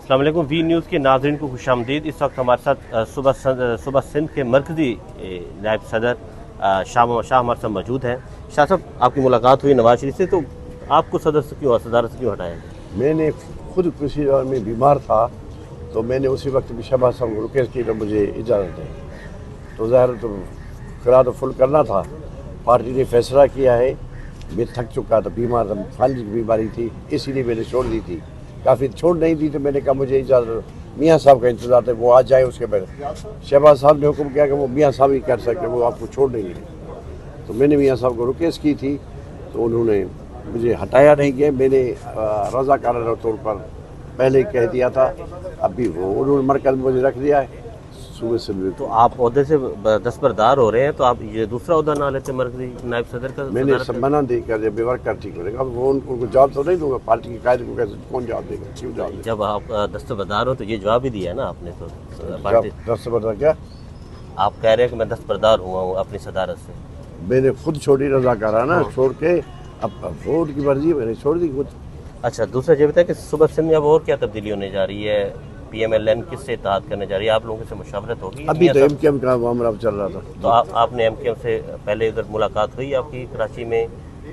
अस्सलाम वालेकुम। V news के नाज़रीन को खुशामदीद। इस वक्त हमारे साथ सुबह सिंध के मरकज़ी नायब सदर शाह हमारे साथ मौजूद हैं। शाह साहब, आपकी मुलाकात हुई नवाज शरीफ से, तो आपको सदारत से क्यों हटाया? मैंने खुद किसी दौर में बीमार था, तो मैंने उसी वक्त भी शहबाज साहब को रिक्वेस्ट की कि मुझे इजाज़त दें, तो ज़ाहिर तो किराया तो फुल करना था। पार्टी ने फैसला किया है, मैं थक चुका था, बीमार था, फालिज की बीमारी थी, इसीलिए मैंने छोड़ दी थी। काफ़ी छोड़ नहीं दी तो मैंने कहा मुझे इजाज़त, मियाँ साहब का इंतज़ार है, वो आ जाए। उसके बाद शहबाज साहब ने हुक्म किया कि वो मियाँ साहब ही कर सकते, वो आपको छोड़ नहीं देंगे। तो मैंने मियाँ साहब को रिक्वेस्ट की थी, तो उन्होंने मुझे हटाया नहीं गया। मैंने रज़ाकाराना तौर पर पहले कह दिया था, अभी वो उन्होंने मरकज़ में मुझे रख दिया है सुबह से। तो आप ओहदे से दस्तबरदार हो रहे हैं, तो आप ये दूसरा ओहदा ना लेते मरकज़ी नायब सदर का? मैंने मना नहीं कर दिया, बेवर कर ठीक करेगा। अब वो उनको जवाब तो नहीं दूंगा, पार्टी के कायदे को कैसे कौन जवाब देगा, क्यों जवाब देगा? जब आप दस्तबरदार हो तो ये जवाब ही दिया ना आपने, तो पार्टी दस्तबरदार क्या? आप कह रहे हैं कि मैं दस्तबरदार हुआ हूँ अपनी सदारत से। मैंने खुद छोड़ी रज़ाकाराना छोड़ के, अब वोट की मर्जी मैंने छोड़ दी खुद। अच्छा, दूसरा ये बताया कि सुबह सिंध में अब और क्या तब्दीली होने जा रही है? PMLN किससे इत्तेहाद करने जा रही है? आप लोगों से मुशावरत होगी? अभी तो MKM का मामला चल रहा था। तो आपने MKM से पहले उधर मुलाकात हुई आपकी कराची में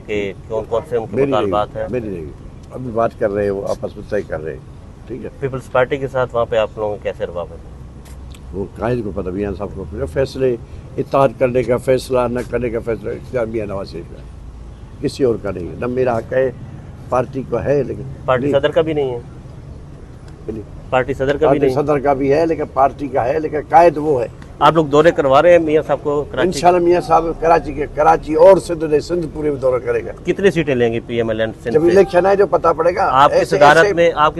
कि कौन कौन से उनके मुतालबात हैं? मेरी नहीं, अभी बात कर रहे हैं, वो आपस में तय कर रहे हैं। ठीक है, पीपल्स पार्टी के साथ वहाँ पे आप लोगों का कैसे रवाब है? वो कायदे को पता, मियाँ साहब को पता। फैसले इत्तेहाद करने का फैसला, न करने का फैसला इख्तियार मियाँ नवाज शरीफ का, किसी और का नहीं है। न मेरा हक है, पार्टी को है, लेकिन पार्टी सदर का भी नहीं है? पार्टी सदर का भी नहीं? सदर का भी है, लेकिन पार्टी का है, लेकिन कायद वो है। आप लोग दौरे करवा रहे हैं मियाँ साहब को कराची? इंशाल्लाह मियाँ साहब कराची और सिंध पूरे में दौरा करेगा। कितनी सीटें लेंगे PMLN सिंध जब से? इलेक्शन है जो पता पड़ेगा। आपकी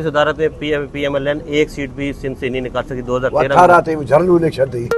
सदारत में PMLN एक सीट भी सिंध से नहीं निकाल सकी 2013 18 थे, झरनू इलेक्शन थी।